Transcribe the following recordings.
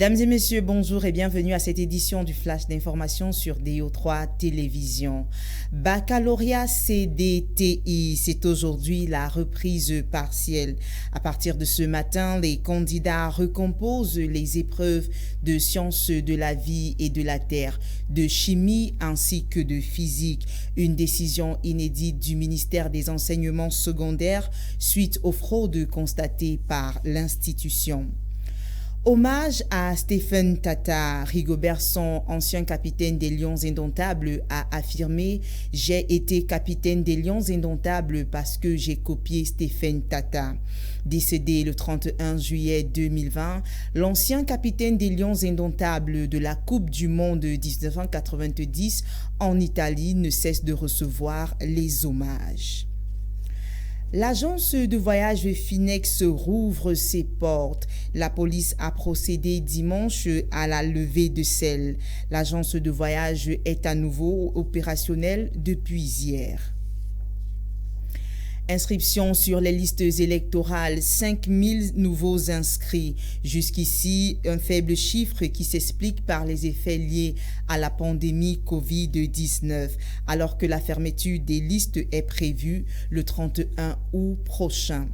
Mesdames et messieurs, bonjour et bienvenue à cette édition du Flash d'information sur DO3 Télévision. Baccalauréat CDTI, c'est aujourd'hui la reprise partielle. À partir de ce matin, les candidats recomposent les épreuves de sciences de la vie et de la terre, de chimie ainsi que de physique. Une décision inédite du ministère des Enseignements secondaires suite aux fraudes constatées par l'institution. Hommage à Stephen Tata. Rigobert Song, ancien capitaine des Lions Indomptables, a affirmé « J'ai été capitaine des Lions Indomptables parce que j'ai copié Stephen Tata ». Décédé le 31 juillet 2020, l'ancien capitaine des Lions Indomptables de la Coupe du Monde 1990 en Italie ne cesse de recevoir les hommages. L'agence de voyage Finex rouvre ses portes. La police a procédé dimanche à la levée de scellés. L'agence de voyage est à nouveau opérationnelle depuis hier. Inscription sur les listes électorales, 5000 nouveaux inscrits. Jusqu'ici, un faible chiffre qui s'explique par les effets liés à la pandémie Covid-19, alors que la fermeture des listes est prévue le 31 août prochain.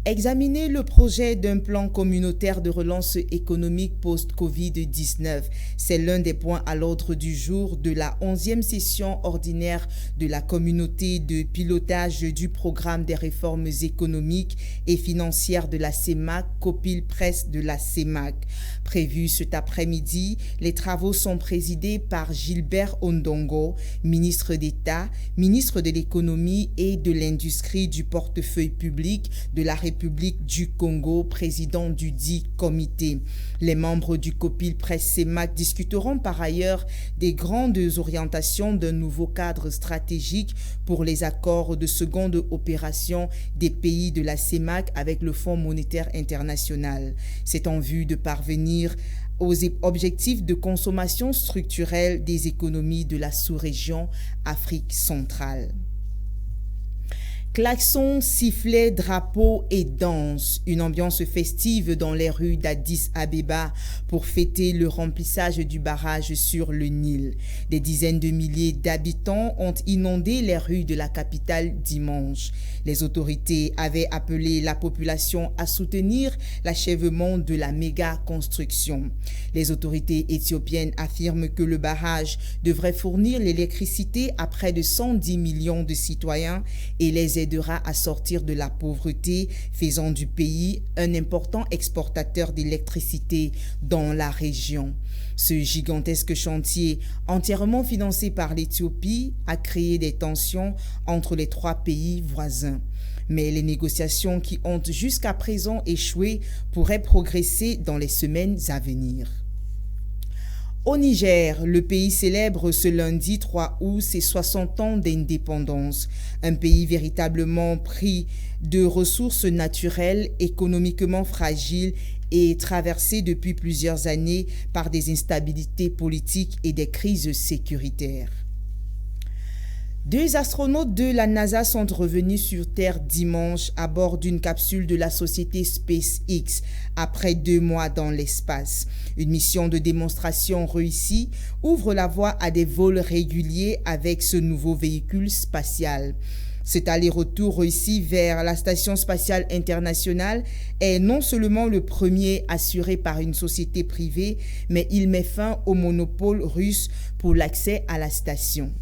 Examiner le projet d'un plan communautaire de relance économique post-Covid-19. C'est l'un des points à l'ordre du jour de la 11e session ordinaire de la communauté de pilotage du programme des réformes économiques et financières de la CEMAC, Copil Presse de la CEMAC. Prévu cet après-midi, les travaux sont présidés par Gilbert Ondongo, ministre d'État, ministre de l'économie et de l'industrie du portefeuille public de la République du Congo, président du dit comité. Les membres du Copil Presse CEMAC discuteront par ailleurs des grandes orientations d'un nouveau cadre stratégique pour les accords de seconde opération des pays de la CEMAC avec le Fonds monétaire international. C'est en vue de parvenir aux objectifs de consommation structurelle des économies de la sous-région Afrique centrale. Klaxons, sifflets, drapeaux et danse. Une ambiance festive dans les rues d'Addis Abeba pour fêter le remplissage du barrage sur le Nil. Des dizaines de milliers d'habitants ont inondé les rues de la capitale dimanche. Les autorités avaient appelé la population à soutenir l'achèvement de la méga-construction. Les autorités éthiopiennes affirment que le barrage devrait fournir l'électricité à près de 110 millions de citoyens et les aidera à sortir de la pauvreté, faisant du pays un important exportateur d'électricité dans la région. Ce gigantesque chantier, entièrement financé par l'Éthiopie, a créé des tensions entre les trois pays voisins. Mais les négociations qui ont jusqu'à présent échoué pourraient progresser dans les semaines à venir. Au Niger, le pays célèbre ce lundi 3 août ses 60 ans d'indépendance. Un pays véritablement pris de ressources naturelles, économiquement fragile et traversé depuis plusieurs années par des instabilités politiques et des crises sécuritaires. 2 astronautes de la NASA sont revenus sur Terre dimanche à bord d'une capsule de la société SpaceX après 2 mois dans l'espace. Une mission de démonstration réussie ouvre la voie à des vols réguliers avec ce nouveau véhicule spatial. Cet aller-retour réussi vers la Station spatiale internationale est non seulement le premier assuré par une société privée, mais il met fin au monopole russe pour l'accès à la station.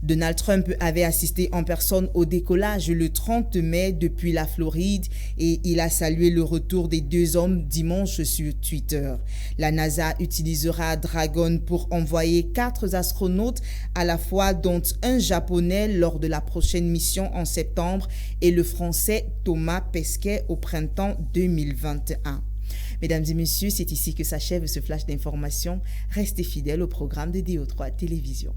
Donald Trump avait assisté en personne au décollage le 30 mai depuis la Floride et il a salué le retour des 2 hommes dimanche sur Twitter. La NASA utilisera Dragon pour envoyer 4 astronautes à la fois, dont un japonais lors de la prochaine mission en septembre et le français Thomas Pesquet au printemps 2021. Mesdames et messieurs, c'est ici que s'achève ce flash d'information. Restez fidèles au programme de DO3 Télévision.